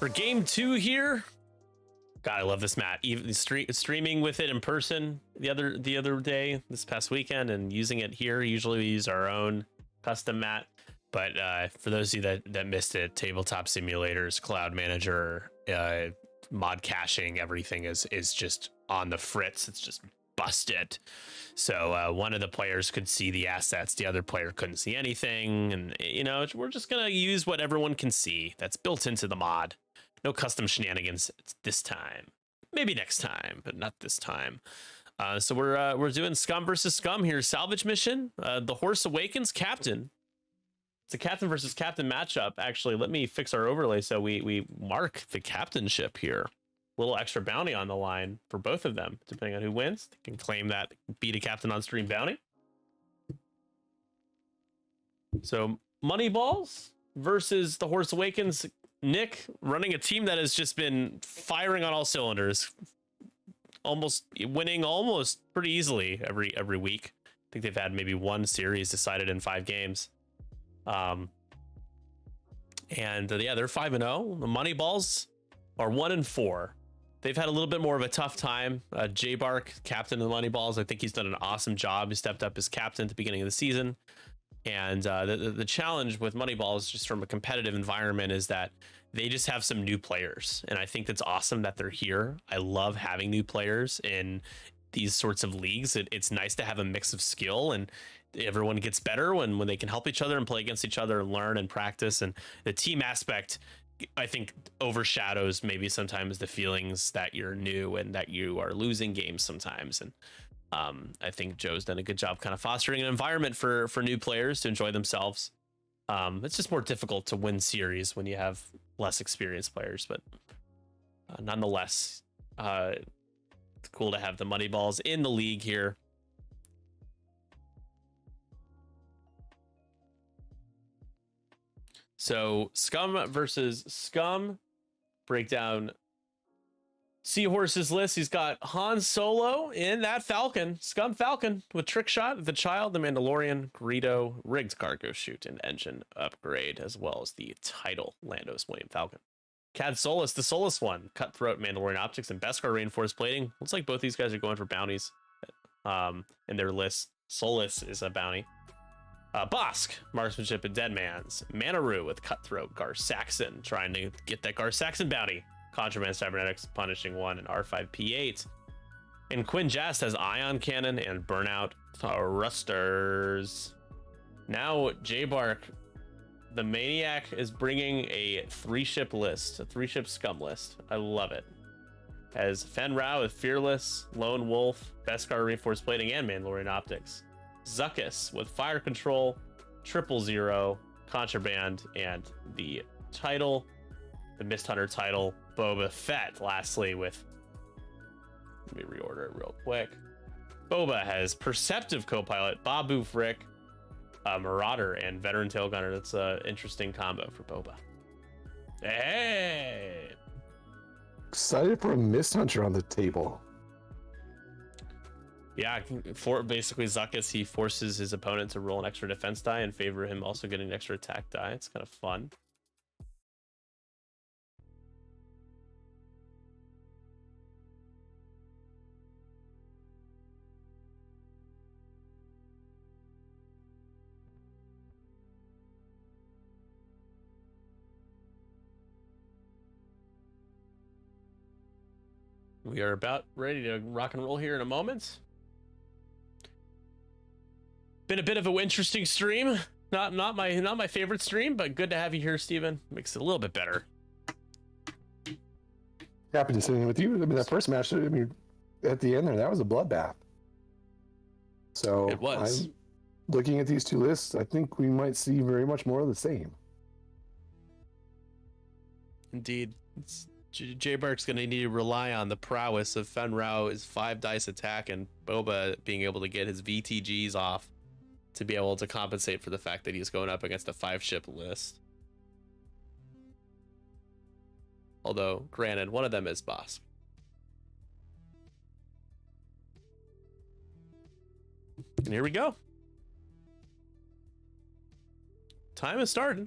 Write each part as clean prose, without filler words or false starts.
For game 2 here, God, I love this mat. Even streaming with it in person the other day, this past weekend, and using it here. Usually we use our own custom mat, but for those of you that missed it, Tabletop Simulators, Cloud Manager, mod caching, everything is just on the fritz. It's just busted. So one of the players could see the assets, the other player couldn't see anything, and you know, we're just gonna use what everyone can see. That's built into the mod. No custom shenanigans this time. Maybe next time, but not this time. So we're doing Scum versus Scum here. Salvage mission. The Horse Awakens captain. It's a captain versus captain matchup. Actually, let me fix our overlay so we mark the captainship here. A little extra bounty on the line for both of them, depending on who wins. They can claim that beat a captain on stream bounty. So Moneyballs versus the Horse Awakens. Nick running a team that has just been firing on all cylinders, almost winning pretty easily every week. I think they've had maybe one series decided in 5 games. And yeah, they're 5-0. The Moneyballs are 1-4. They've had a little bit more of a tough time. JBark, captain of the Moneyballs, I think he's done an awesome job. He stepped up as captain at the beginning of the season. And the challenge with Moneyballs, just from a competitive environment, is that they just have some new players. And I think that's awesome that they're here. I love having new players in these sorts of leagues. It's nice to have a mix of skill, and everyone gets better when they can help each other and play against each other and learn and practice. And the team aspect, I think, overshadows maybe sometimes the feelings that you're new and that you are losing games sometimes. And I think Joe's done a good job kind of fostering an environment for new players to enjoy themselves. It's just more difficult to win series when you have less experienced players, but nonetheless, it's cool to have the Moneyballs in the league here. So Scum versus Scum. Breakdown Seahorse's list. He's got Han Solo in that Falcon, Scum Falcon, with trick shot, the Child, the Mandalorian, Greedo, rigged cargo chute, and engine upgrade, as well as the title Lando's Millennium Falcon. Cad Solus, the Solus one, cutthroat Mandalorian optics and Beskar reinforced plating. Looks like both these guys are going for bounties in their list. Solus is a bounty. Bosk, marksmanship and deadmans. Manaroo with cutthroat Gar Saxon, trying to get that Gar Saxon bounty. Contraband Cybernetics, Punishing 1, and R5P8. And Quinn Jest has Ion Cannon and Burnout Thrusters. Now, JBark, the Maniac, is bringing a 3-ship list, a 3-ship Scum list. I love it. Has Fen Rao with Fearless, Lone Wolf, Beskar Reinforced Plating, and Mandalorian Optics. Zuckuss with Fire Control, 000, Contraband, and the title, the Mist Hunter title. Boba Fett, lastly, with, let me reorder it real quick. Boba has Perceptive Co-Pilot, Babu Frick, Marauder, and Veteran Tail Gunner. That's an interesting combo for Boba. Hey! Excited for a Mist Hunter on the table. Yeah, for basically Zuckuss, he forces his opponent to roll an extra defense die in favor of him also getting an extra attack die. It's kind of fun. We are about ready to rock and roll here in a moment. Been a bit of an interesting stream. Not my favorite stream, but good to have you here, Steven. Makes it a little bit better. Happy to sit in with you. I mean, that first match, I mean, at the end there, that was a bloodbath. So It was. Looking at these two lists, I think we might see very much more of the same. Indeed. JBark's going to need to rely on the prowess of Fen Rao's 5-dice attack and Boba being able to get his VTGs off to be able to compensate for the fact that he's going up against a 5-ship list. Although, granted, one of them is Bosk. And here we go. Time has started.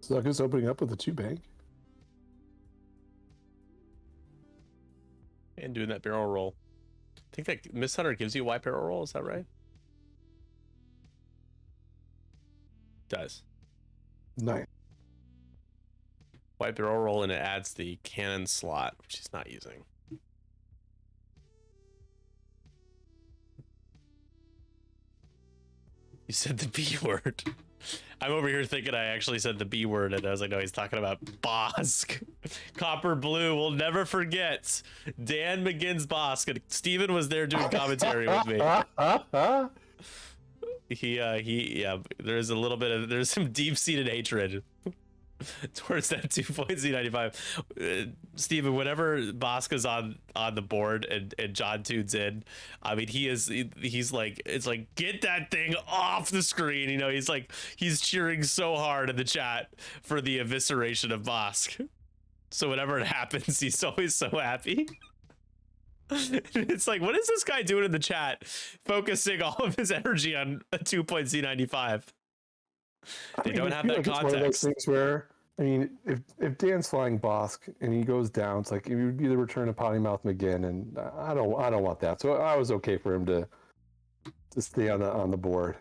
Zuck is opening up with a 2-bank. And doing that barrel roll. I think that Miss Hunter gives you a white barrel roll. Is that right? Does. Nice. White barrel roll, and it adds the cannon slot, which he's not using. You said the B word. I'm over here thinking I actually said the B word, and I was like, no, he's talking about Bosk. Copper Blue. We'll never forget Dan McGinn's Bosk. And Steven was there doing commentary with me. Yeah, there's some deep-seated hatred towards that 2.Z95. Steven, whenever Bosca's on the board and John tunes in, I mean, he's like, it's like, get that thing off the screen. You know, he's cheering so hard in the chat for the evisceration of Bosk. So whenever it happens, he's always so happy. It's like, what is this guy doing in the chat, focusing all of his energy on a 2.Z95? They don't have that It's one of those context. things where, I mean, if Dan's flying Bosk and he goes down, it's like it would be the return of Pottymouth McGinn, and I don't want that. So I was okay for him to stay on the board.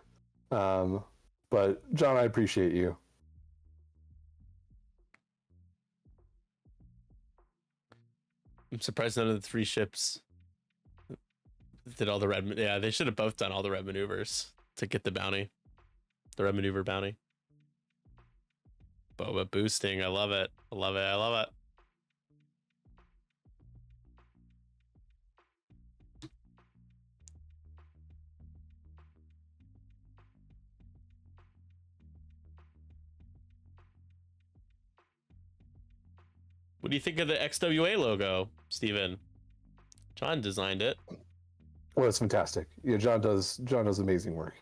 But John, I appreciate you. I'm surprised none of the three ships did all the red. Yeah, they should have both done all the red maneuvers to get the bounty, the red maneuver bounty. Boba boosting, I love it. I love it. I love it. What do you think of the XWA logo, Steven? John designed it. Well, it's fantastic. Yeah, John does amazing work.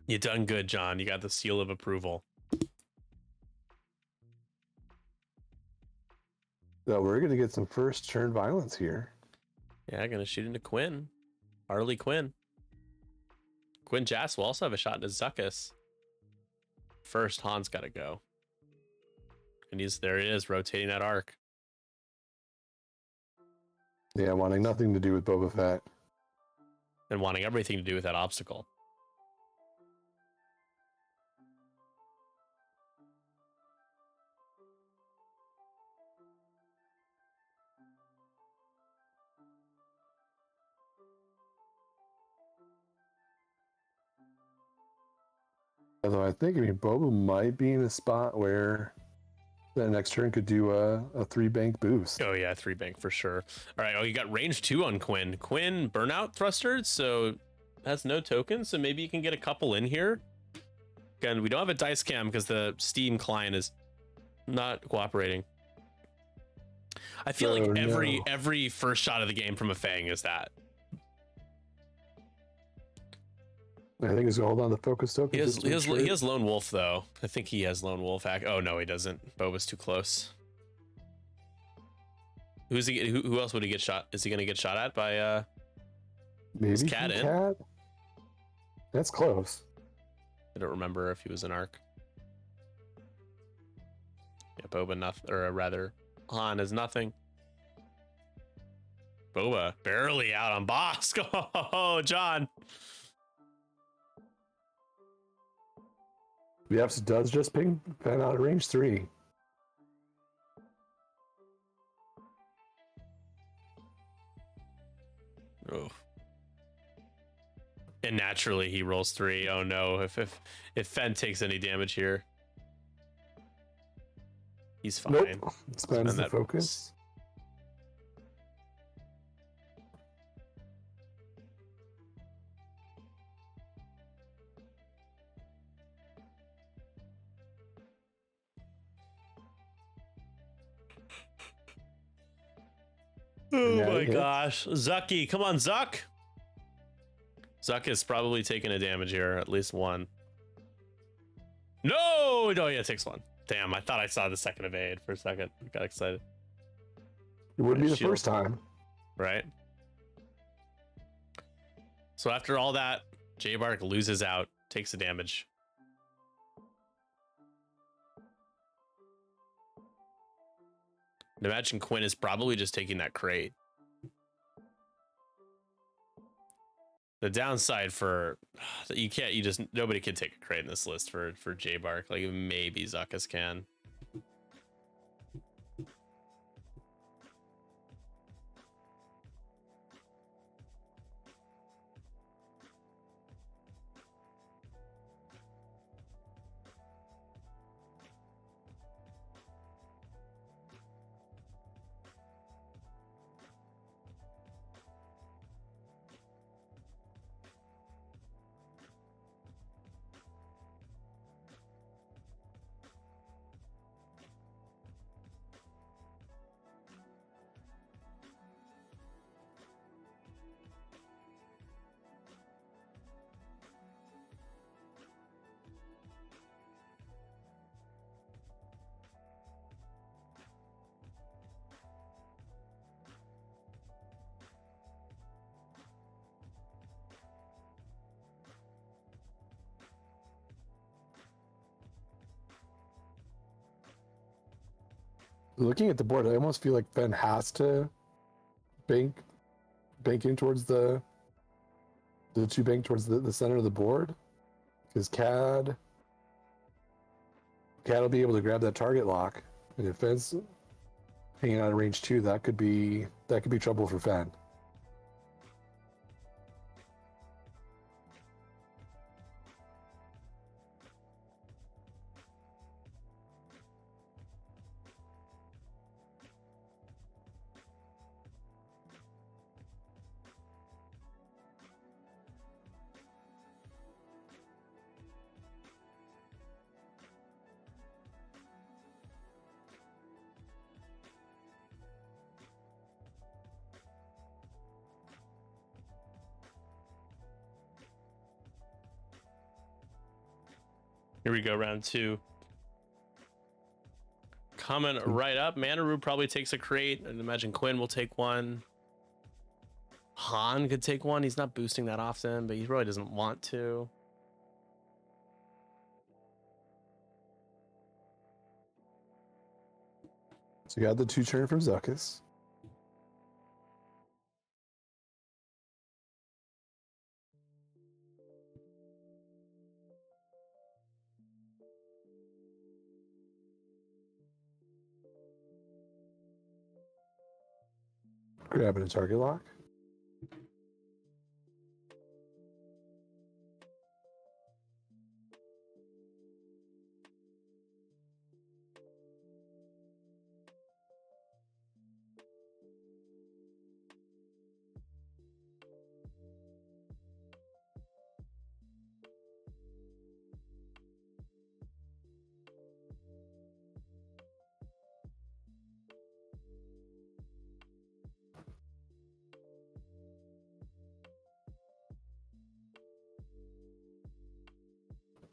You done good, John. You got the seal of approval. So we're gonna get some first turn violence here. Yeah, gonna shoot into Quinn. Harley Quinn. Quinn Jass will also have a shot into Zuckus. First, Han's gotta go. And there he is, rotating that arc. Yeah, wanting nothing to do with Boba Fett. And wanting everything to do with that obstacle. Although I think, Boba might be in a spot where that next turn could do a 3-bank boost. Oh yeah, 3-bank for sure. All right, you got range 2 on Quinn. Quinn burnout thruster, so has no tokens, so maybe you can get a couple in here. Again, we don't have a dice cam because the Steam client is not cooperating. I feel like every first shot of the game from a Fang is that. I think he's gonna hold on to focus token. He has Lone Wolf though. I think he has Lone Wolf. Oh no, he doesn't. Boba's too close. Who else would he get shot? Is he gonna get shot at by maybe Cat in? Cat? That's close. I don't remember if he was an arc. Yeah, Boba nothing, or rather, Han is nothing. Boba barely out on Bosk. Oh, John. Yep, does just ping Fett out of range 3. Oh. And naturally he rolls 3. Oh no, if Fenn takes any damage here, he's fine. Nope. Spends the that focus. Oh my gosh. Zucky, come on, Zuck. Zuck is probably taking a damage here, at least one. No, yeah, it takes one. Damn, I thought I saw the second evade for a second. I got excited. It wouldn't be the Shield. first time. Right? So after all that, JBark loses out, takes the damage. And imagine Quinn is probably just taking that crate. The downside for nobody can take a crate in this list for JBark. Like maybe Zuckus can. Looking at the board, I almost feel like Ben has to banking towards the two bank towards the center of the board, because Cad will be able to grab that target lock, and if Fenn's hanging out of range 2, that could be trouble for Fenn. Here we go, round 2. Coming right up. Manaru probably takes a crate. I'd imagine Quinn will take one. Han could take one. He's not boosting that often, but he really doesn't want to. So you got the 2-turn from Zuckus. Grabbing a target lock.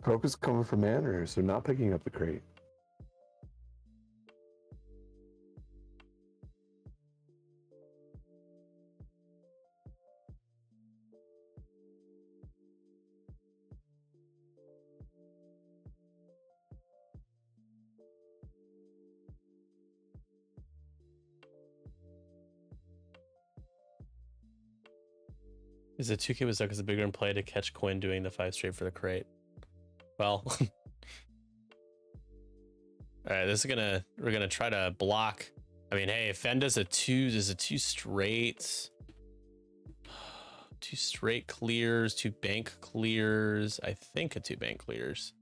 Focus coming from Manners, so not picking up the crate. Is a 2K with Zuckus a bigger in play to catch Quinn doing the 5 straight for the crate? Well, all right, we're gonna try to block. I mean, hey, if Fen does a 2 straight, 2 straight clears, 2 bank clears. I think a 2 bank clears.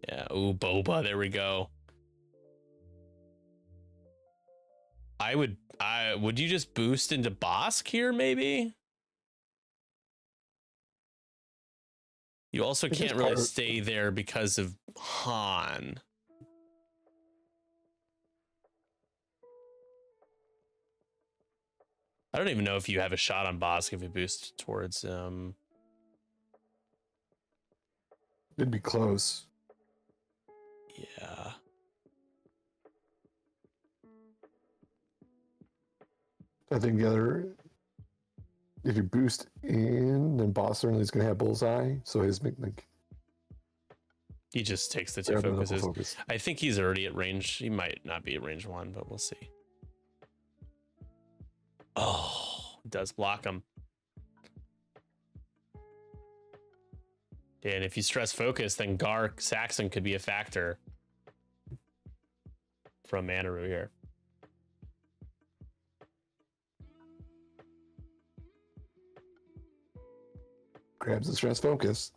Yeah. Ooh, Boba. There we go. Would you just boost into Bosk here, maybe? You also can't really stay there because of Han. I don't even know if you have a shot on Bosk if you boost towards It'd be close. Yeah. I think the other, if you boost in, then Boss certainly is going to have Bullseye. So his like. He just takes the two Grab the double focuses. focus. I think he's already at range. He might not be at range 1, but we'll see. Oh, it does block him. And if you stress focus, then Gark Saxon could be a factor from Manaru here. Grabs the stress focus.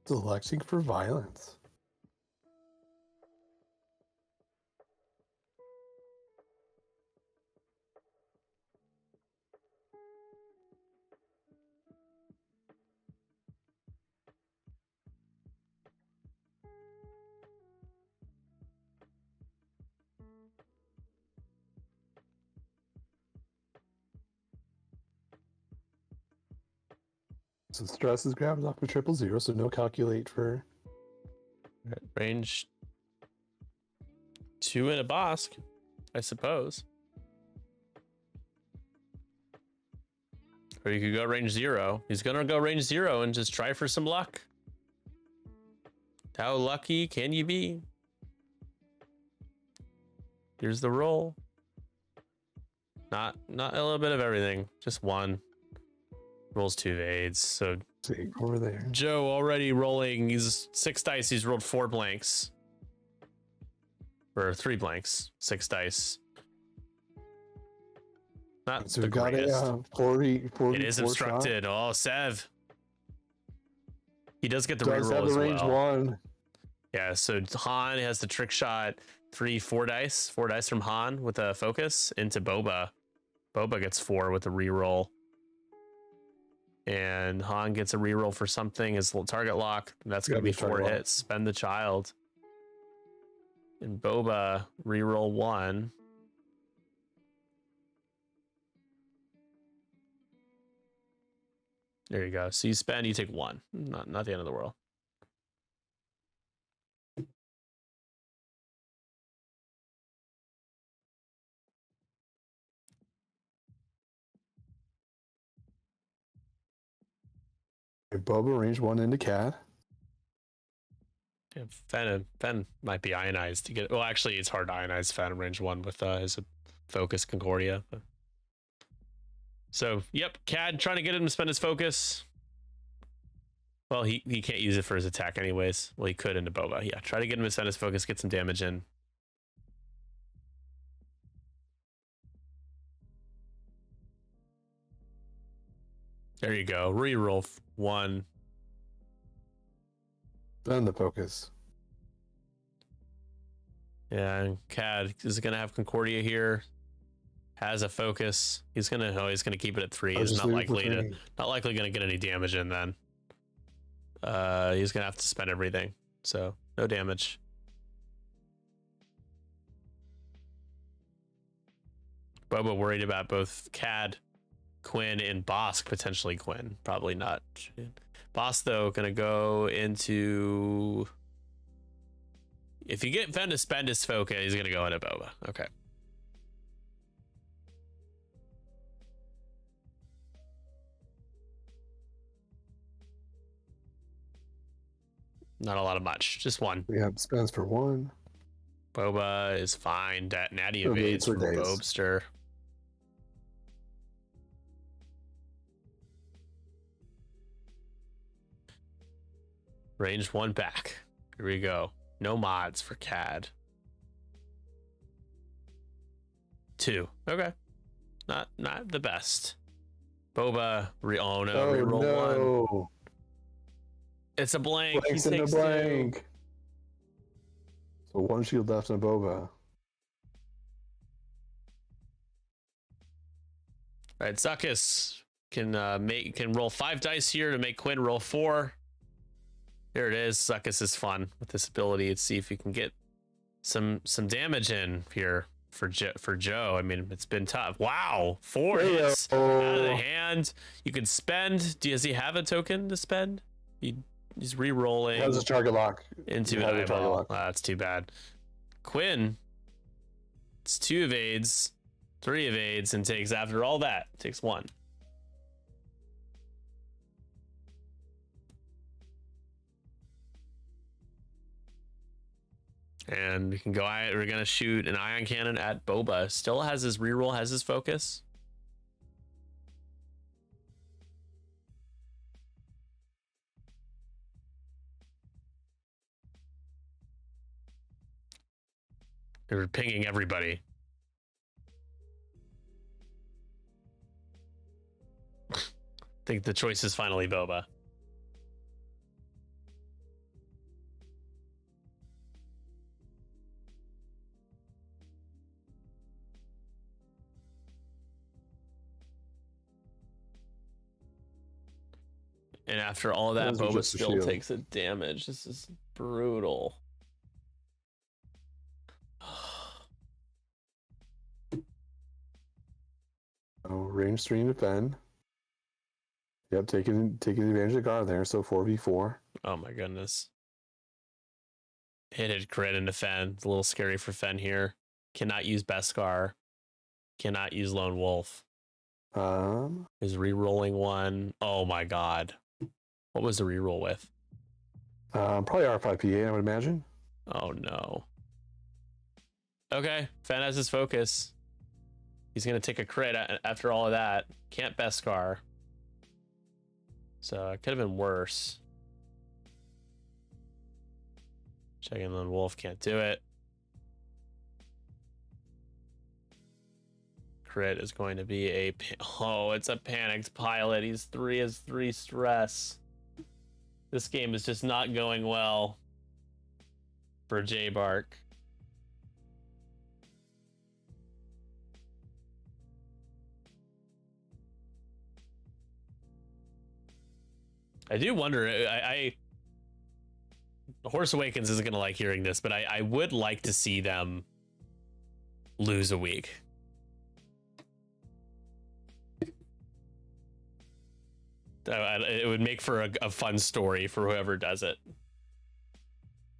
Selecting for violence. So stress is grabbed off for 000, so no calculate for Range 2 in a Bosk, I suppose. Or you could go range 0. He's gonna go range 0 and just try for some luck. How lucky can you be? Here's the roll. Not a little bit of everything, just one. Rolls 2 Vades, so take over there. Joe already rolling. He's 6 dice. He's rolled 4 blanks, or 3 blanks. 6 dice. Not So the we got greatest. a 40. It is obstructed. Shot. Oh, Sev. He does get the Does reroll have as the range well. 1. Yeah, so Han has the trick shot. 4 dice. 4 dice from Han with a focus into Boba. Boba gets 4 with a reroll. And Han gets a reroll for something, his little target lock. That's going to be 4 hits. Spend the child. And Boba, reroll 1. There you go. So you spend, you take 1. Not the end of the world. Boba range 1 into Cat. Yeah, Fen might be ionized to get. Well, actually, it's hard to ionize Fen range 1 with his focus Concordia. But. So, yep, Cad trying to get him to spend his focus. Well, he can't use it for his attack anyways. Well, he could into Boba. Yeah, try to get him to spend his focus, get some damage in. There you go. Reroll 1. Then the focus. Yeah, and Cad is going to have Concordia here. Has a focus. He's gonna keep it at 3. He's not likely gonna get any damage in then. He's gonna have to spend everything. So no damage. Boba worried about both Cad, Quinn, and Bosk, potentially Quinn. Probably not. Bosk though gonna go into, if you get Fen to spend his focus, he's gonna go into Boba. Okay. Not a lot of much, just 1. We have spends for 1. Boba is fine. Natty evades from Bobster. Range 1 back. Here we go. No mods for Cad. 2. Okay. Not the best. Boba. Oh no. Reroll 1. It's a blank. Blanks in a blank. 2. So 1 shield left in a Boba. All right, Zuckus can roll 5 dice here to make Quinn roll 4. There it is. Zuckus is fun with this ability. Let's see if he can get some damage in here for Joe. I mean, it's been tough. Wow, 4 hits out of the hand. You can spend. Does he have a token to spend? He's re-rolling. That was a target lock. Into an eyeball. That's too bad. Quinn, it's 2 evades, 3 evades, and takes, after all that, takes 1. And we can go, we're going to shoot an ion cannon at Boba. Still has his reroll, has his focus. They're pinging everybody. I think the choice is finally Boba. And after all that, Boba still takes a damage. This is brutal. Oh, range 3 to defend. Yep, taking advantage of the guard there. So 4v4. Oh my goodness. Hit crit into Fen. It's a little scary for Fen here. Cannot use Beskar. Cannot use Lone Wolf. Is re-rolling 1. Oh my god. What was the re-roll with? Probably R5PA, I would imagine. Oh no. Okay, Fen has his focus. He's going to take a crit after all of that. Can't Beskar. So it could have been worse. Checking Lone Wolf, can't do it. Crit is going to be a... Oh, it's a panicked pilot. He's 3 stress. This game is just not going well for JBark. I do wonder, Horse Awakens isn't going to like hearing this, but I would like to see them lose a week. It would make for a fun story for whoever does it.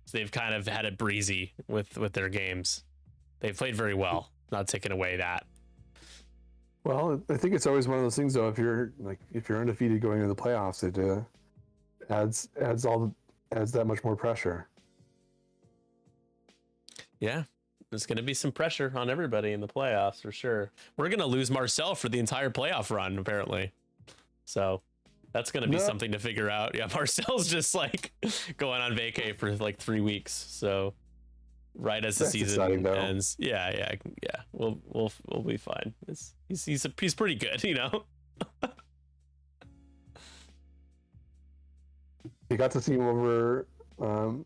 So they've kind of had it breezy with their games. They've played very well, not taking away that. Well, I think it's always one of those things, though. If you're undefeated going into the playoffs, it adds that much more pressure. Yeah, there's going to be some pressure on everybody in the playoffs for sure. We're going to lose Marcel for the entire playoff run, apparently. So that's going to be something to figure out. Yeah, Marcel's just like going on vacay for like 3 weeks. So right as the season ends, yeah, we'll be fine. He's pretty good, you know. You got to see him over on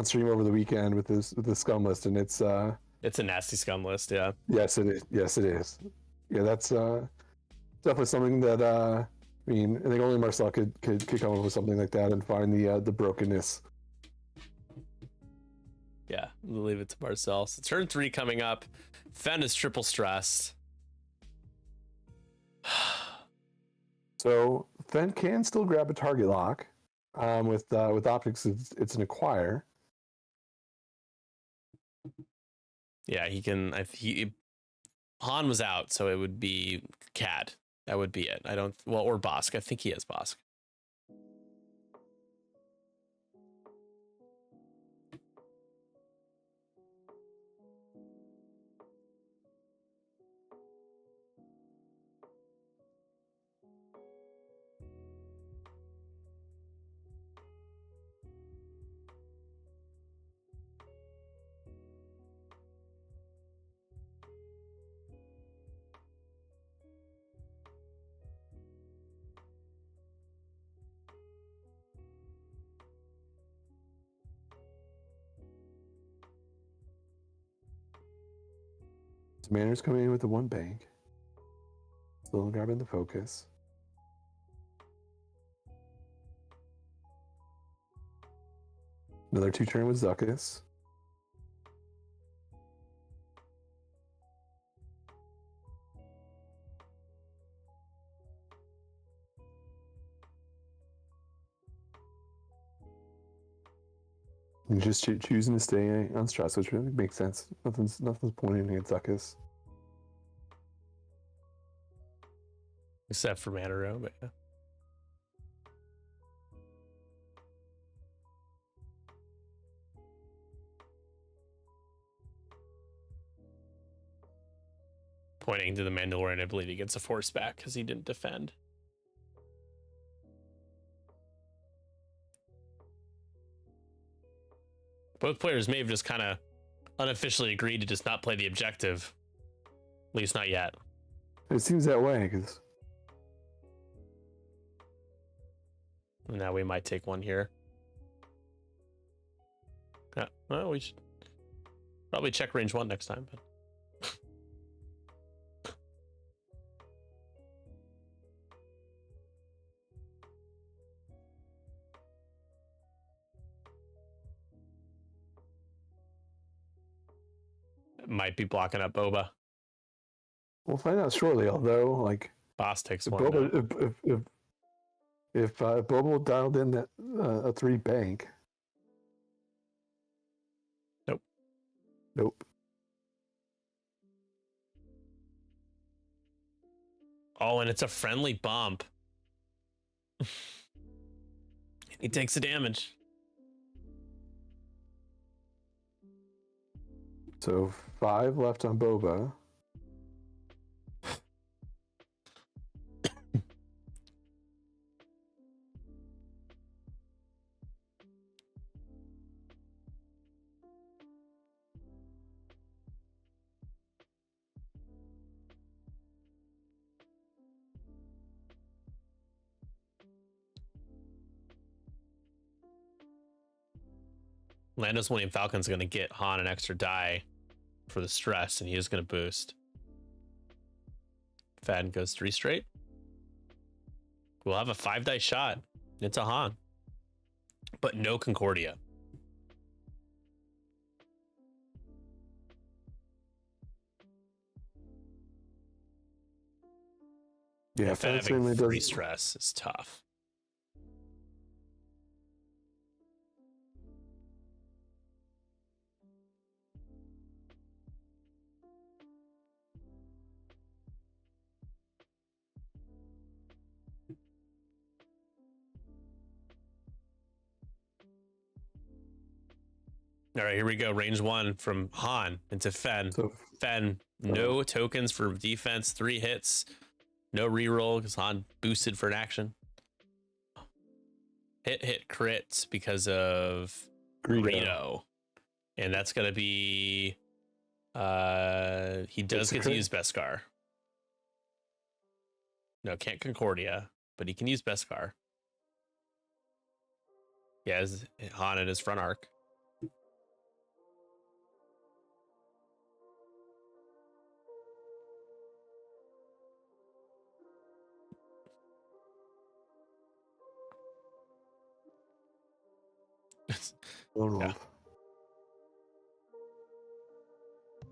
stream over the weekend with the scum list, and it's a nasty scum list. Yeah. Yes, it is. Yes, it is. Yeah, that's definitely something that I mean, I think only Marcel could come up with something like that and find the brokenness. Yeah, we'll leave it to Marcel. So turn 3 coming up. Fen is triple stressed. So Fen can still grab a target lock. With optics, it's an acquire. Yeah, he can. Han was out, so it would be Cad. That would be it. Or Bosk. I think he has Bosk. Manor's coming in with the 1 bank. Still grabbing the focus. Another 2 turn with Zuckuss. And just choosing to stay on stress, which really makes sense. Nothing's pointing against Zuckus. Except for Mana Row, but yeah. Pointing to the Mandalorian, I believe he gets a force back because he didn't defend. Both players may have just kind of unofficially agreed to just not play the objective. At least not yet. It seems that way, because... Now we might take one here. Yeah, well, we should probably check range 1 next time, but... Might be blocking up Boba. We'll find out shortly, although, like... Boss takes if one. Boba, if Boba dialed in that a 3 bank... Nope. Oh, and it's a friendly bump. He takes the damage. So 5 left on Boba. Lando's Millennium Falcon's going to get Han an extra die for the stress, and he is going to boost. Fadden goes 3 straight. We'll have a 5-die shot. It's a Han. But no Concordia. Yeah, Fed Fed certainly having 3 does. stress is tough. All right, here we go. Range 1 from Han into Fen. So, Fen, no tokens for defense, 3 hits, no reroll because Han boosted for an action. Hit crits because of Greedo. And that's going to be... he does get to use Beskar. No, can't Concordia, but he can use Beskar. He has Han in his front arc. Yeah.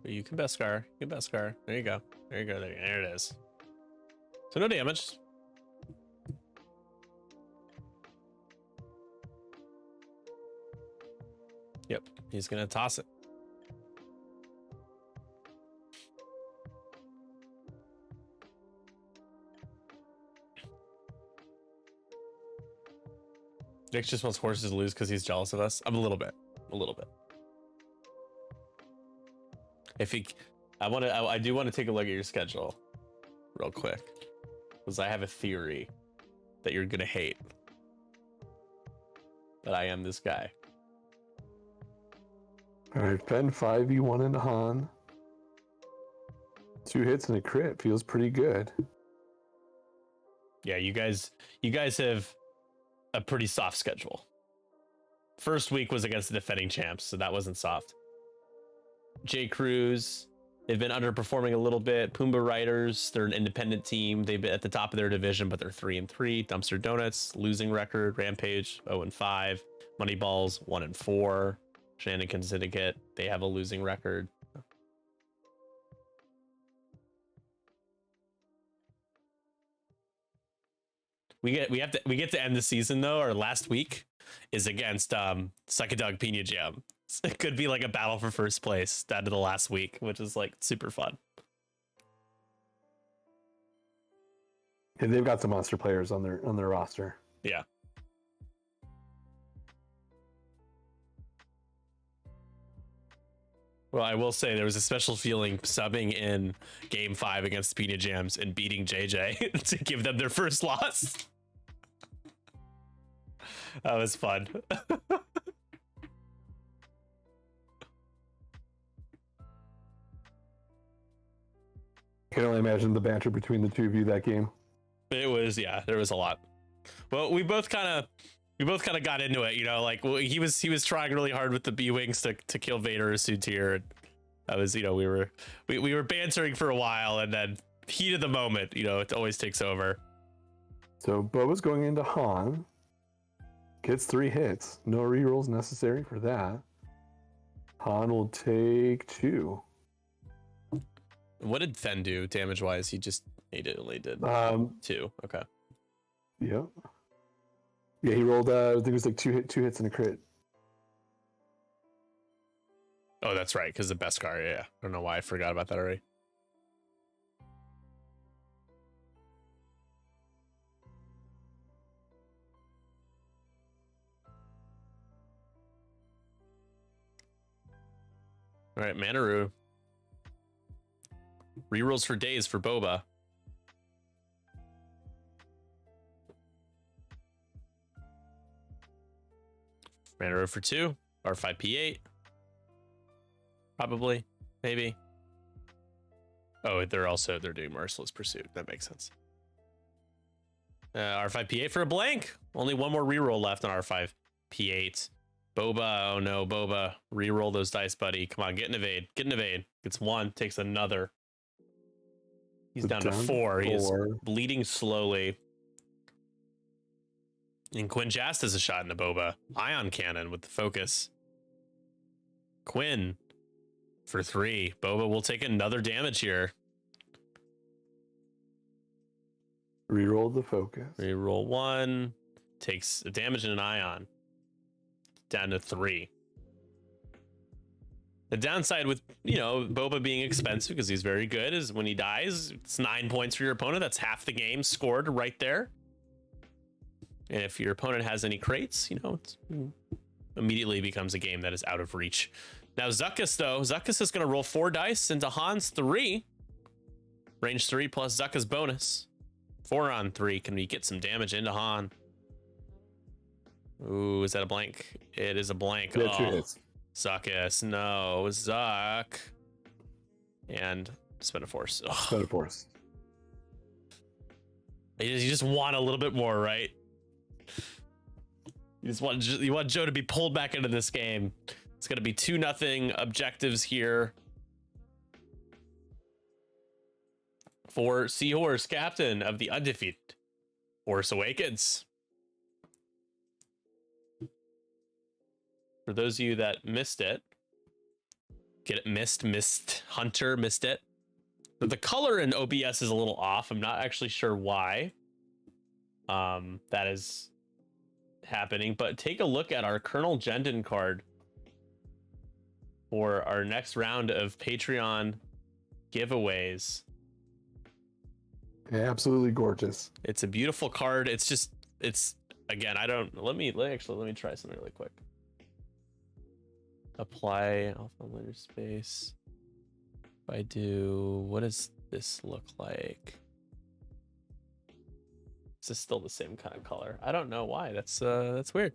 You can Beskar. You can Beskar. There you go. There you go. There it is. So no damage. Yep. He's going to toss it. Nick just wants horses to lose because he's jealous of us. I'm a little bit. If he, I do want to take a look at your schedule real quick, because I have a theory that you're gonna hate that I am this guy. All right, Fen 5v1 into Han. 2 hits and a crit feels pretty good. Yeah, you guys have a pretty soft schedule. First week was against the defending champs, so that wasn't soft. J. Cruz, they've been underperforming a little bit. Pumbaa Riders, they're an independent team. They've been at the top of their division, but they're 3-3. Dumpster Donuts, losing record. Rampage, 0-5. Moneyballs, 1-4. Shenanigans Syndicate, they have a losing record. We get to end the season though, or last week, is against Psychedelic Pina Jam. It could be like a battle for first place down to the last week, which is like super fun. Yeah, they've got some monster players on their roster. Yeah. Well, I will say there was a special feeling subbing in Game 5 against Pina Jams and beating JJ to give them their first loss. That was fun. I can only imagine the banter between the two of you that game. It was, yeah, there was a lot. Well, we both kind of got into it, you know, like he was trying really hard with the B-Wings to kill Vader or Soontir. And that was, you know, we were bantering for a while, and then heat of the moment, you know, it always takes over. So Boba's going into Han. Gets 3 hits. No rerolls necessary for that. Han will take 2. What did Fen do damage wise? He only did 2. Okay. Yeah. Yeah, he rolled. I think it was like two hits and a crit. Oh, that's right, because the Beskar. Yeah, I don't know why I forgot about that already. All right, Manaru. Rerolls for days for Boba. Manaru for 2. R5P8. Probably. Maybe. Oh, they're doing Merciless Pursuit. That makes sense. R5P8 for a blank. Only one more reroll left on R5P8. Boba, oh no, Boba. Reroll those dice, buddy. Come on, get an evade. Get an evade. Gets 1, takes another. He's down to 4. He is bleeding slowly. And Quinn Jast has a shot in the Boba. Ion Cannon with the focus. Quinn for 3. Boba will take another damage here. Reroll the focus. Reroll 1. Takes a damage and an Ion. Down to 3. The downside with, you know, Boba being expensive because he's very good is when he dies, it's 9 points for your opponent. That's half the game scored right there. And if your opponent has any crates, you know, it immediately becomes a game that is out of reach. Now, Zuckuss, though, Zuckuss is going to roll 4 dice into Han's 3. Range 3 plus Zuckuss bonus. 4 on 3. Can we get some damage into Han? Ooh, is that a blank? It is a blank. Yeah, 2 hits. Zuckuss, no, Zuck. And spin a force. Ugh. Spin a force. You just want a little bit more, right? You want Joe to be pulled back into this game. It's going to be 2-0 objectives here for Seahorse, captain of the undefeated Force Awakens. For those of you that missed it, get it missed, Hunter missed it. But the color in OBS is a little off. I'm not actually sure why that is happening, but take a look at our Colonel Jendon card for our next round of Patreon giveaways. Yeah, absolutely gorgeous. It's a beautiful card. It's again, let me try something really quick. Apply alpha layer space. If I do, what does this look like? Is this still the same kind of color? I don't know why. That's weird.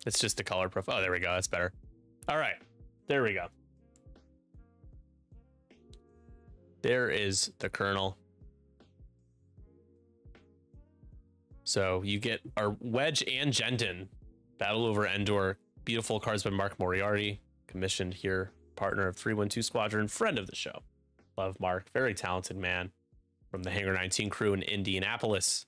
It's just the color profile. Oh, there we go. That's better. All right. There we go. There is the Colonel. So you get our Wedge and Jendon. Battle over Endor. Beautiful cards by Mark Moriarty. Commissioned here. Partner of 312 Squadron. Friend of the show. Love Mark. Very talented man from the Hangar 19 crew in Indianapolis.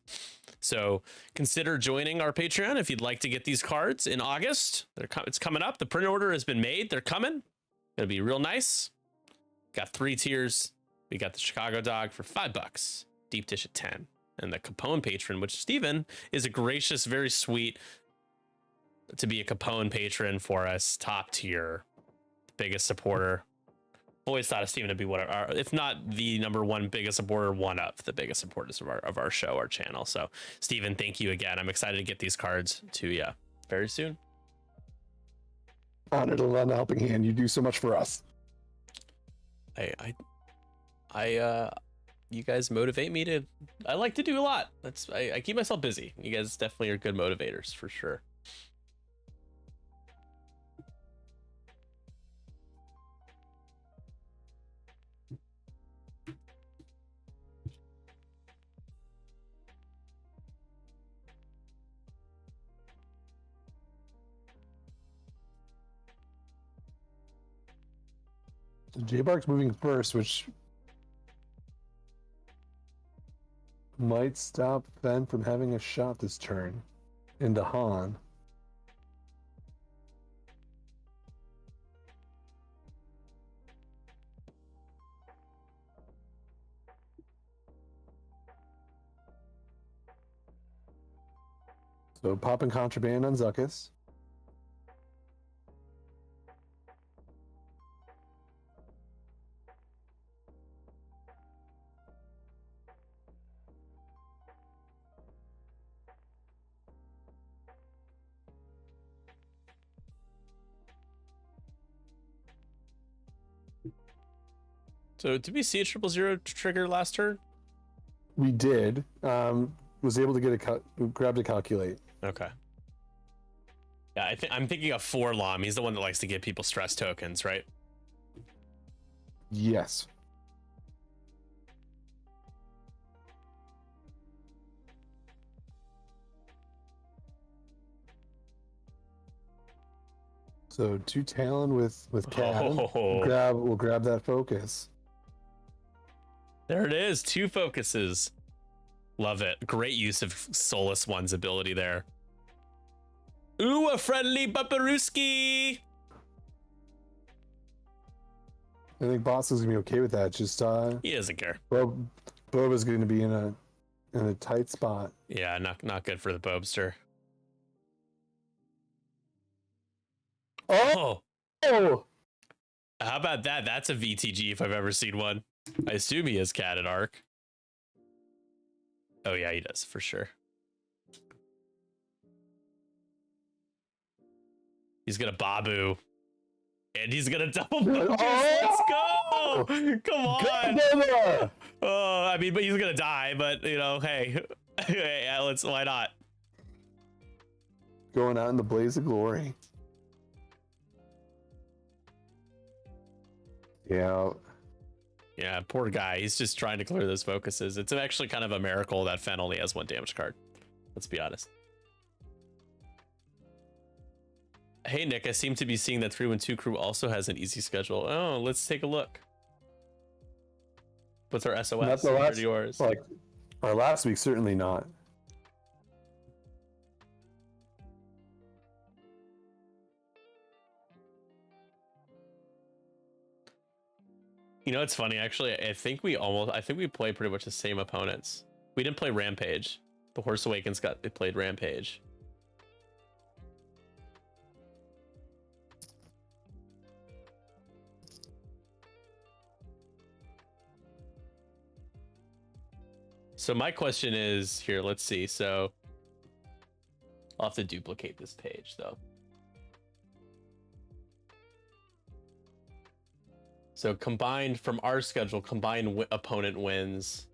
So consider joining our Patreon if you'd like to get these cards in August. It's coming up. The print order has been made. They're coming. Gonna be real nice. Got 3 tiers. We got the Chicago Dog for $5. Deep Dish at 10. and the Capone patron, which Steven is a gracious, very sweet to be a Capone patron for us. Top tier, biggest supporter. Always thought of Steven to be one of our, if not the number one biggest supporter, one of the biggest supporters of our show, our channel. So Steven, thank you again. I'm excited to get these cards to you very soon. Honored to lend a helping hand. You do so much for us. You guys motivate me to, I like to do a lot. I keep myself busy. You guys definitely are good motivators for sure. So JBark's moving first, which might stop Fen from having a shot this turn into Han. So popping contraband on Zuckus. So did we see a 000 trigger last turn? We did. Was able to get a grab to calculate. Okay. Yeah, I'm thinking of Forlom. He's the one that likes to give people stress tokens, right? Yes. So 2 Talon with Cad. Oh. We'll grab that focus. There it is. 2 focuses. Love it. Great use of Soulless One's ability there. Ooh, a friendly Paparuski. I think Boss is gonna be okay with that. Just He doesn't care. Boba's going to be in a tight spot. Yeah, not good for the Bobster. Oh! How about that? That's a VTG if I've ever seen one. I assume he has Cat at Arc. Oh yeah, he does for sure. He's gonna Babu. And he's gonna double focus. Let's go! Come on! Oh, I mean, but he's gonna die, but you know, hey. Yeah, why not? Going out in the blaze of glory. Yeah. Yeah, poor guy. He's just trying to clear those focuses. It's actually kind of a miracle that Fen only has 1 damage card. Let's be honest. Hey, Nick, I seem to be seeing that 312 crew also has an easy schedule. Oh, let's take a look. What's our SOS? Not the last, yours. like our last week, certainly not. You know, it's funny, actually. I think we play pretty much the same opponents. We didn't play Rampage. The Horse Awakens they played Rampage. So my question is here, let's see. So I'll have to duplicate this page though. So combined from our schedule, combined opponent wins.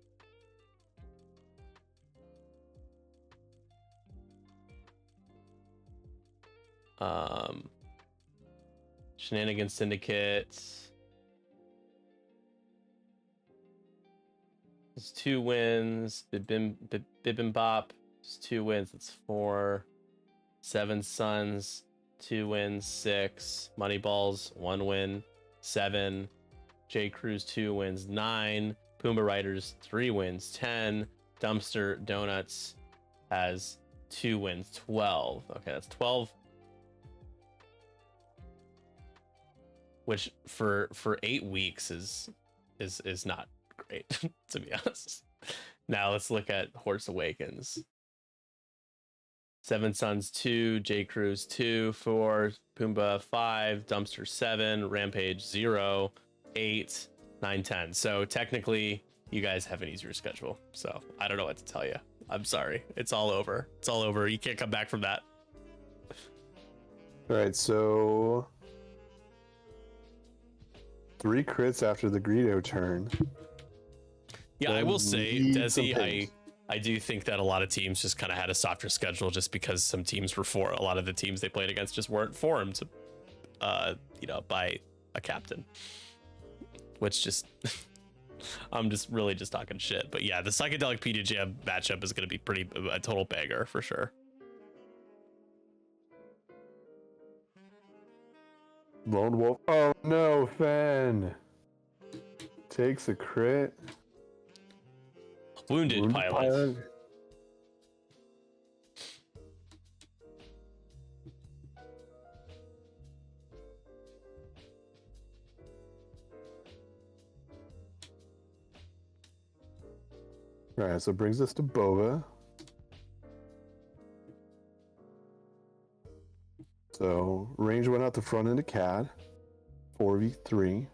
Shenanigans Syndicate. It's 2 wins. Bibimbop is 2 wins. That's 4. 7 Suns, 2 wins. 6. Moneyballs, 1 win. 7. J Cruz, 2 wins. 9. Pumbaa Riders, 3 wins. 10. Dumpster Donuts has 2 wins. 12. Okay, that's 12. Which for 8 weeks is not great, to be honest. Now let's look at Horse Awakens. Seven Sons 2, J Cruise 2, 4, Pumbaa 5, Dumpster 7, Rampage 0, 8, 9, 10. So technically, you guys have an easier schedule. So I don't know what to tell you. I'm sorry. It's all over. It's all over. You can't come back from that. All right, so 3 crits after the Greedo turn. Yeah, I Then will say, need some Desi, pace. I do think that a lot of teams just kind of had a softer schedule just because some teams were a lot of the teams they played against just weren't formed, by a captain. Which just, I'm just really just talking shit. But yeah, the psychedelic PDJ matchup is going to be a total banger for sure. Lone Wolf. Oh no, Fen takes a crit. Wounded pilot. All right, so it brings us to Boba. So range went out the front into CAD. 4v3.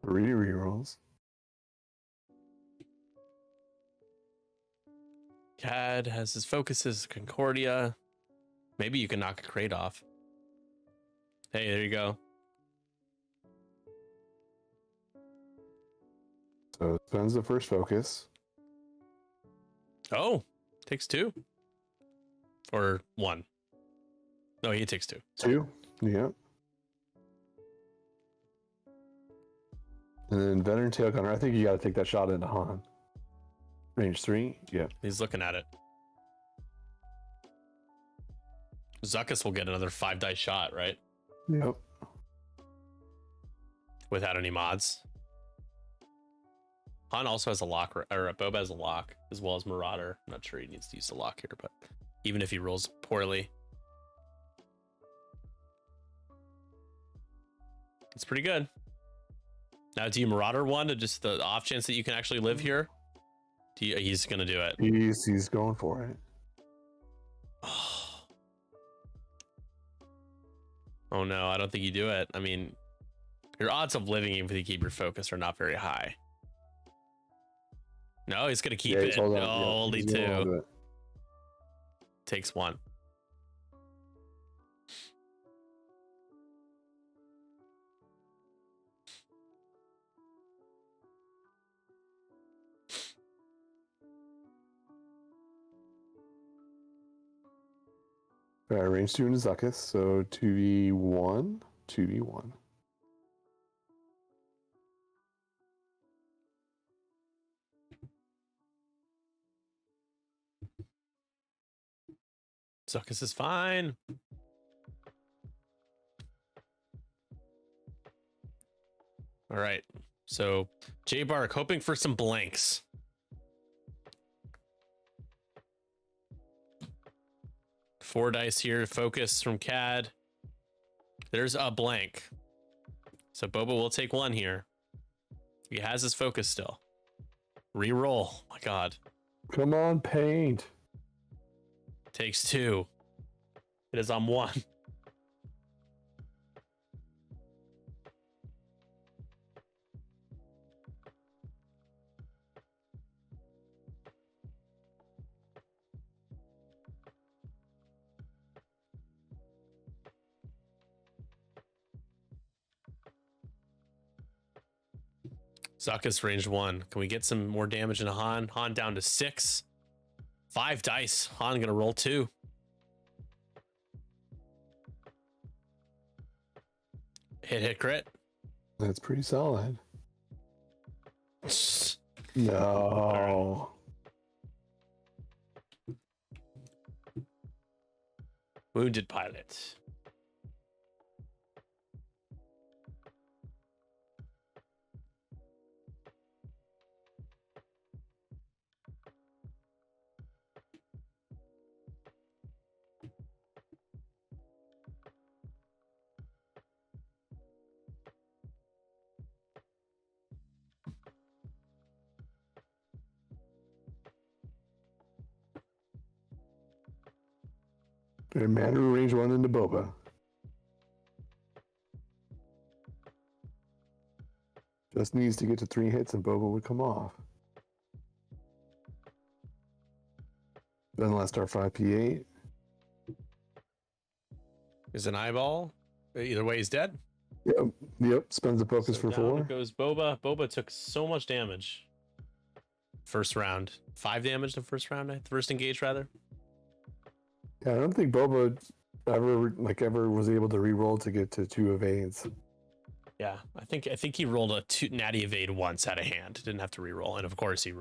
Three rerolls. Cad has his focuses, Concordia. Maybe you can knock a crate off. Hey, there you go. So it spends the first focus. Oh, takes 2. Or 1. No, he takes 2. 2. Yeah. And then Veteran Tail Gunner. I think you got to take that shot into Han. Range 3. Yeah. He's looking at it. Zuckuss will get another 5 dice shot, right? Yep. Without any mods. Han also has a lock, or Boba has a lock, as well as Marauder. I'm not sure he needs to use the lock here, but even if he rolls poorly, it's pretty good. Now, do you Marauder one to just the off chance that you can actually live here? He's gonna do it. He's going for it. Oh no, I don't think you do it. I mean, your odds of living even if you keep your focus are not very high. No, he's gonna keep it. Hold on. Oh, only he's going on 2. to it. Takes 1. All right, range 2 into Zuckuss. So 2v1. 2v1. Zuckuss is fine. All right. So JBark hoping for some blanks. Four dice here. Focus from CAD. There's a blank. So Boba will take 1 here. He has his focus still. Reroll. Oh my God. Come on, paint. Takes 2. It is on 1. Zuckuss range 1. Can we get some more damage into Han? Han down to 6. 5 dice. Han gonna roll 2. Hit crit. That's pretty solid. No. Wounded pilot. And Manu range 1 into Boba. Just needs to get to 3 hits and Boba would come off. Then last our 5P8. Is an eyeball. Either way, he's dead. Yep. Spends the focus So for down 4. goes Boba. Boba took so much damage. First round. 5 damage the first round. First engage, rather. Yeah, I don't think Boba ever was able to re-roll to get to 2 evades. Yeah, I think he rolled a natty evade once out of hand. Didn't have to re-roll, and of course he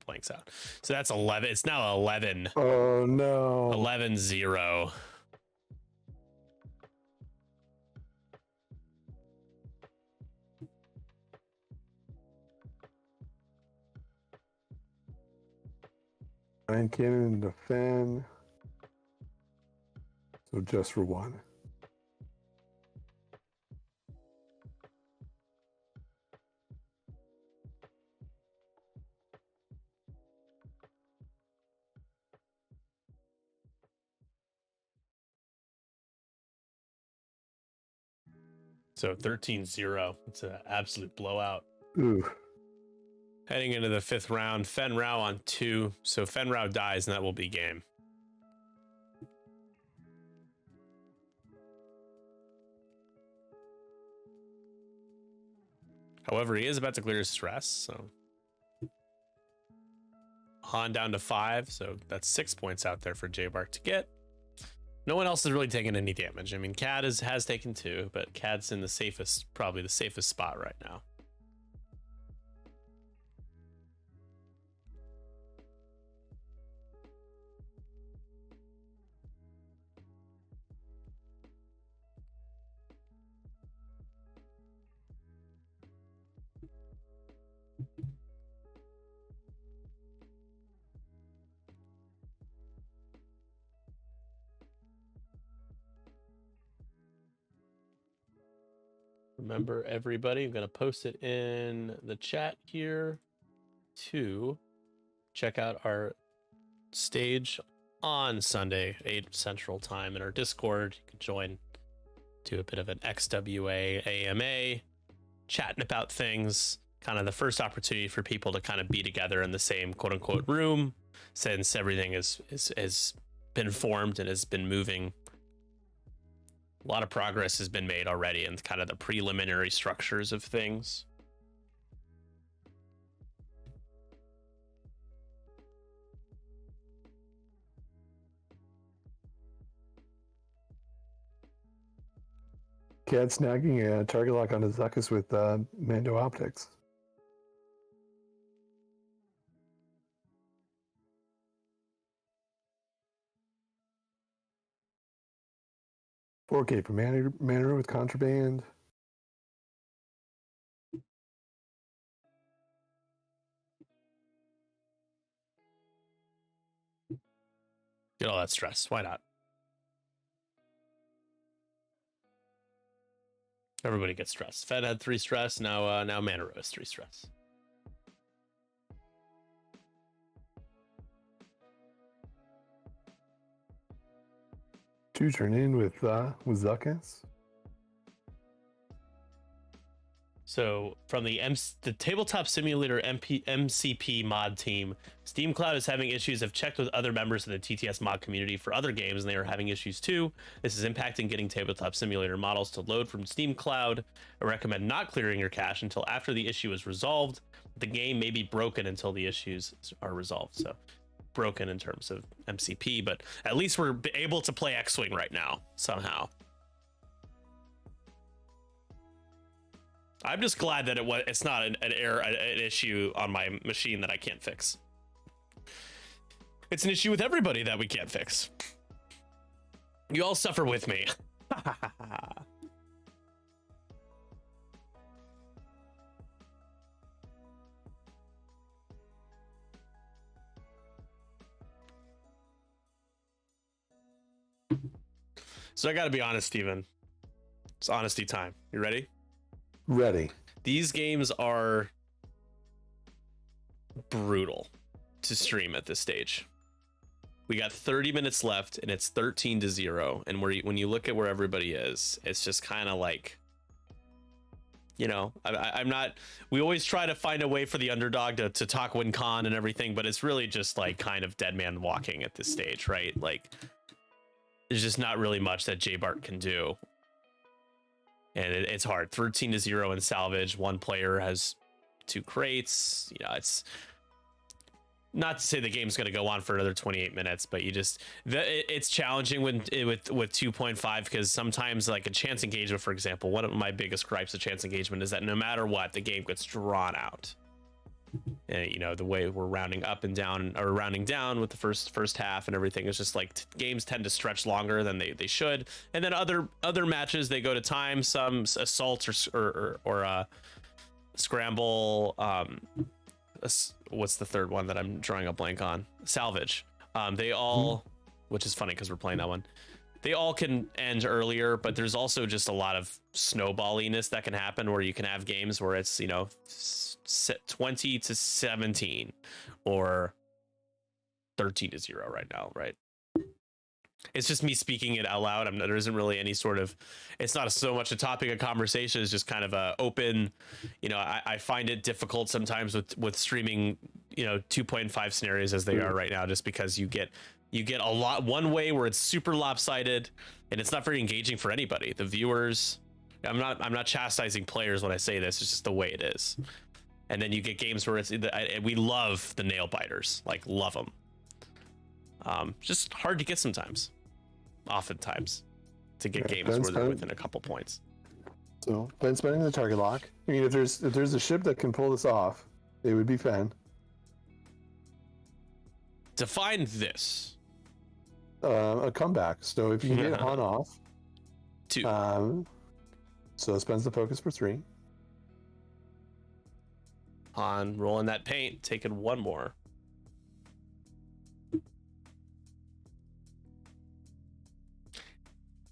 blanks out. So that's 11. It's now 11. Oh no. 11-0. Iron Cannon into Fen. So just for 1. So 13-0. It's an absolute blowout. Ooh. Heading into the 5th round, Fen Rao on 2. So Fen Rao dies, and that will be game. However, he is about to clear his stress, so Han down to 5, so that's 6 points out there for JBark to get. No one else has really taken any damage. I mean, Cad has taken 2, but Cad's in probably the safest spot right now. Remember, everybody, I'm going to post it in the chat here to check out our stage on Sunday, 8 Central Time in our Discord. You can join, do a bit of an XWA AMA, chatting about things, kind of the first opportunity for people to kind of be together in the same quote unquote room, since everything has been formed and has been moving. A lot of progress has been made already in kind of the preliminary structures of things. Cad snagging a target lock on his Zuckus with Mando Optics. $4K for Manu with Contraband. Get all that stress. Why not? Everybody gets stress. Fed had 3 stress. Now Manaro has 3 stress. Two turn in with Zuckus. So from the Tabletop Simulator MCP mod team, Steam Cloud is having issues. I've checked with other members of the TTS mod community for other games, and they are having issues too. This is impacting getting Tabletop Simulator models to load from Steam Cloud. I recommend not clearing your cache until after the issue is resolved. The game may be broken until the issues are resolved. So broken in terms of MCP, but at least we're able to play X-Wing right now somehow. I'm just glad that it's not an error, an issue on my machine that I can't fix. It's an issue with everybody that we can't fix. You all suffer with me. So I gotta be honest, Steven. It's honesty time. You ready? Ready. These games are brutal to stream at this stage. We got 30 minutes left, and it's 13-0. And when you look at where everybody is, it's just kind of like, you know, I'm not. We always try to find a way for the underdog to talk win con and everything, but it's really just like kind of dead man walking at this stage, right? Like, there's just not really much that JBark can do, and it's hard. 13-0 in salvage. One player has 2 crates. You know, it's not to say the game's going to go on for another 28 minutes, but it's challenging with 2.5, because sometimes, like a chance engagement, for example, one of my biggest gripes of chance engagement is that no matter what, the game gets drawn out. And, you know, the way we're rounding up and down, or rounding down with the first half and everything, is just like games tend to stretch longer than they should. And then other matches, they go to time. Some assaults or scramble. What's the third one that I'm drawing a blank on? Salvage. They all, which is funny because we're playing that one. They all can end earlier, but there's also just a lot of snowballiness that can happen, where you can have games where it's, you know, 20-17 or 13-0 right now, right? It's just me speaking it out loud. There isn't really any sort of, it's not so much a topic of conversation. It's just kind of a open, you know, I find it difficult sometimes with streaming, you know, 2.5 scenarios as they are right now, just because you get a lot one way where it's super lopsided and it's not very engaging for anybody. The viewers, I'm not chastising players when I say this. It's just the way it is. And then you get games where we love the nail biters, like love them. Just hard to get oftentimes, to get games where they're within a couple points. So Ben spending the target lock. I mean, if there's a ship that can pull this off, it would be Fen. Define this. A comeback. So if you get Han off, 2. So it spends the focus for 3. Han rolling that paint, taking 1 more.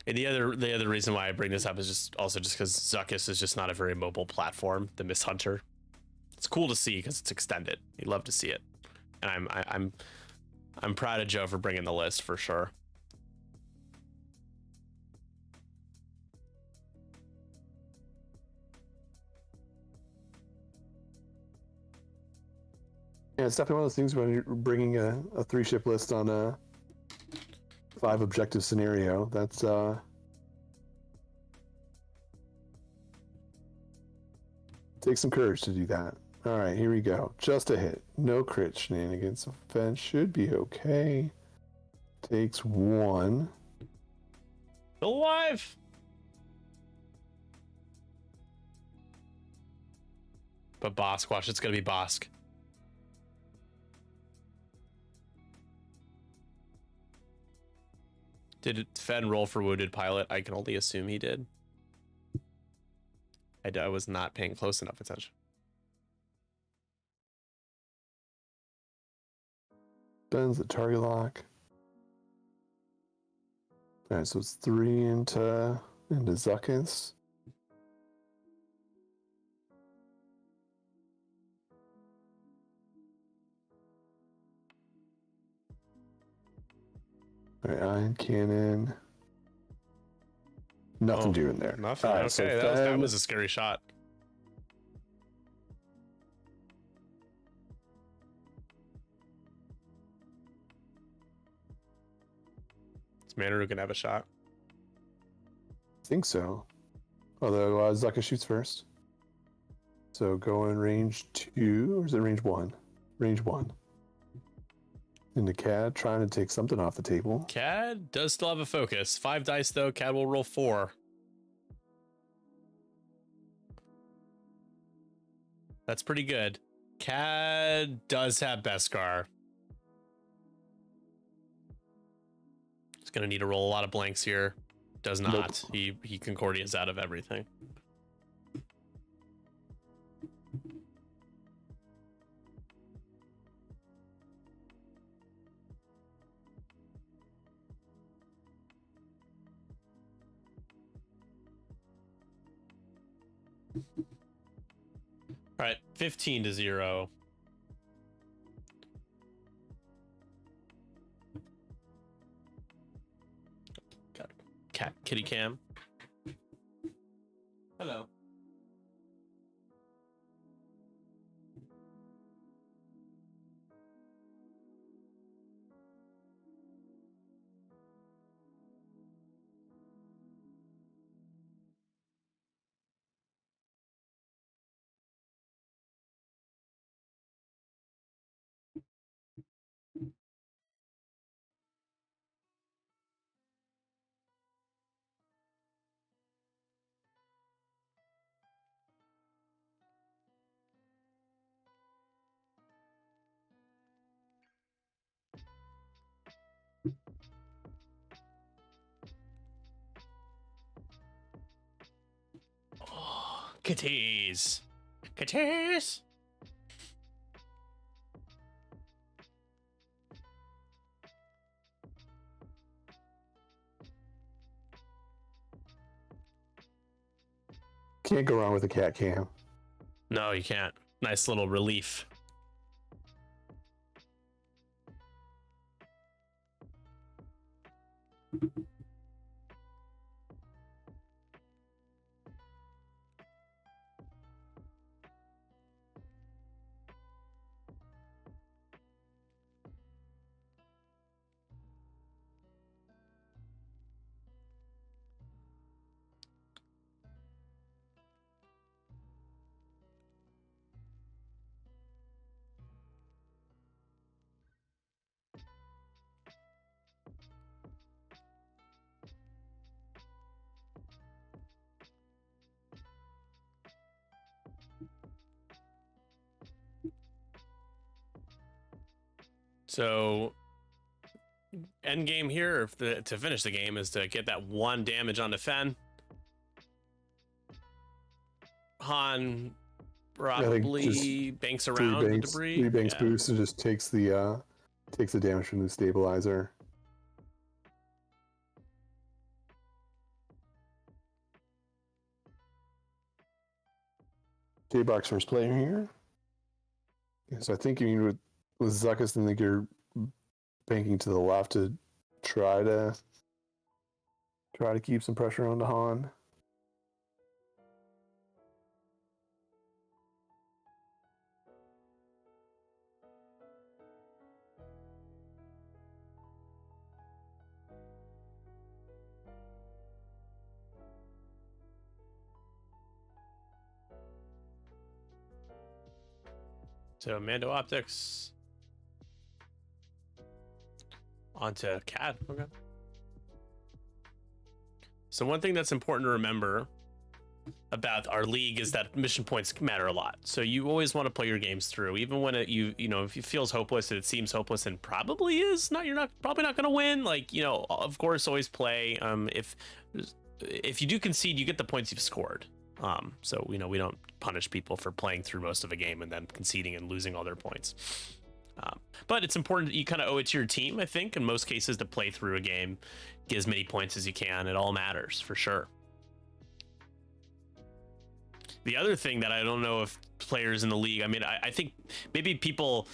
And the other reason why I bring this up is just because Zuckuss is just not a very mobile platform. The Mist Hunter, it's cool to see because it's extended. You love to see it, and I'm proud of Joe for bringing the list for sure. Yeah, it's definitely one of those things when you're bringing a 3-ship list on a 5 objective scenario. That's takes some courage to do that. All right, here we go. Just a hit. No crit shenanigans. Offense should be okay. Takes 1. Still alive. But Bosquash, it's gonna be Bosk. Did Fen roll for wounded pilot? I can only assume he did. I was not paying close enough attention. Bends the target lock. All right, so it's 3 into Zuckuss. All right, ion cannon. Nothing doing there. Nothing. Right, okay, so that was a scary shot. Is Manaru gonna have a shot? I think so. Although Zuckuss shoots first. So go in range 2, or is it range 1? Range 1. And the CAD trying to take something off the table. CAD does still have a focus. 5 dice though. CAD will roll 4. That's pretty good. CAD does have Beskar. He's gonna need to roll a lot of blanks here. Does not. Nope. He Concordia's out of everything. All right, 15-0. kitty cam. Hello. Oh, kitties. Kitties. Can't go wrong with a cat cam. No, you can't. Nice little relief. So, end game here, to finish the game, is to get that 1 damage on the Fen. Han probably banks around the debris. 3 banks boost and just takes the damage from the stabilizer. JBark's first player here. So I think you mean with Zuckus, I think you're banking to the left to try to keep some pressure on the Han. So Mando Optics onto CAD. Okay. So one thing that's important to remember about our league is that mission points matter a lot. So you always want to play your games through, even when you know, if it feels hopeless and it seems hopeless and probably is not, you're probably not going to win. Like, you know, of course, always play. If you do concede, you get the points you've scored. So, you know, we don't punish people for playing through most of a game and then conceding and losing all their points. But it's important that you kind of owe it to your team, I think, in most cases, to play through a game, get as many points as you can. It all matters, for sure. The other thing that I don't know if players in the league, I mean, I think maybe people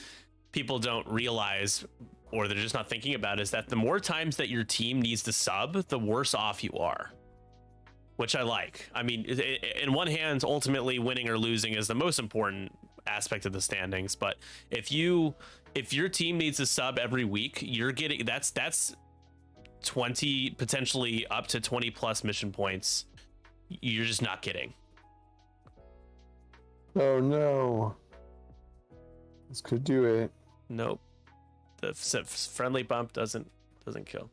don't realize, or they're just not thinking about, is that the more times that your team needs to sub, the worse off you are. Which I like. I mean, in one hand, ultimately winning or losing is the most important aspect of the standings. But if your team needs a sub every week, you're getting that's 20, potentially up to 20 plus mission points. You're just not getting. Oh no! This could do it. Nope. The friendly bump doesn't kill.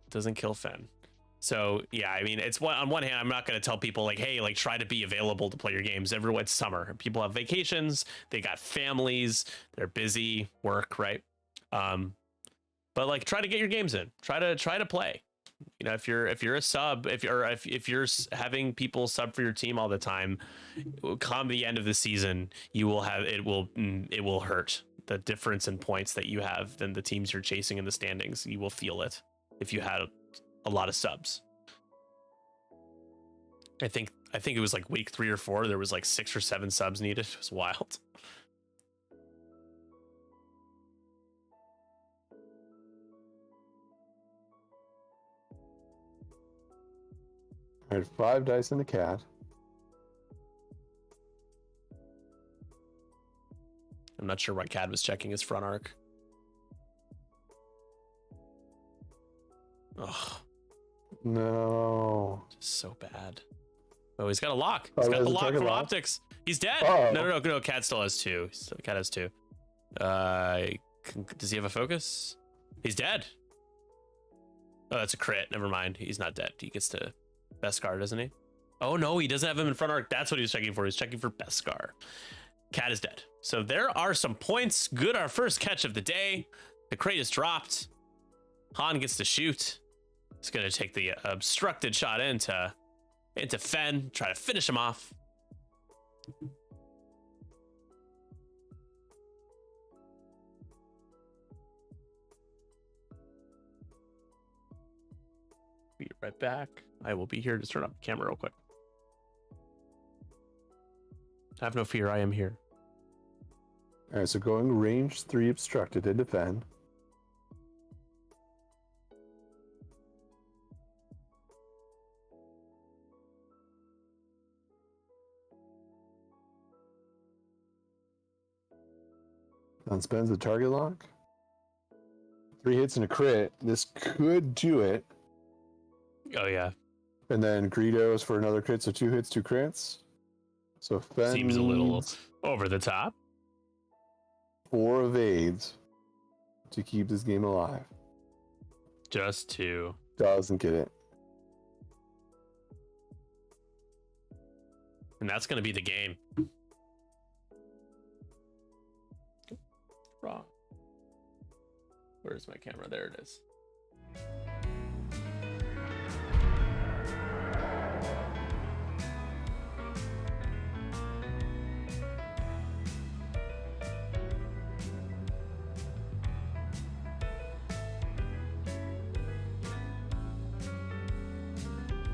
Doesn't kill Fen. So yeah, I mean, it's on one hand, I'm not going to tell people like, hey, like try to be available to play your games. Everyone's summer. People have vacations. They got families. They're busy. Work, right? But like, try to get your games in. Try to play. You know, if you're a sub, if you're having people sub for your team all the time, come the end of the season, you will have it will hurt. The difference in points that you have than the teams you're chasing in the standings. You will feel it if you had a lot of subs. I think it was like week 3 or 4. There was like 6 or 7 subs needed. It was wild. All right, 5 dice in the cat. I'm not sure why Cad was checking his front arc. Oh, No. just so bad. Oh, he's got a lock. Oh, He's got there's the a lock target from lock? optics. He's dead. Oh. No. Cad still has 2. Cad has 2. Does he have a focus? He's dead. Oh, that's a crit. Never mind. He's not dead. He gets to Beskar, doesn't he? Oh no, he doesn't have him in front arc. That's what he was checking for. He's checking for Beskar. Cat is dead. So there are some points. Good, our first catch of the day. The crate is dropped. Han gets to shoot. He's gonna take the obstructed shot into Fen. Try to finish him off. Be right back. I will be here. Just turn up the camera real quick. Have no fear. I am here. All right, so going range 3 obstructed into Fen. Unspends the target lock. 3 hits and a crit. This could do it. Oh yeah. And then Greedos for another crit, so 2 hits, 2 crits. So Fen Seems a little needs over the top. 4 evades to keep this game alive. Just 2. Doesn't get it. And that's going to be the game. Wrong. Where's my camera? There it is.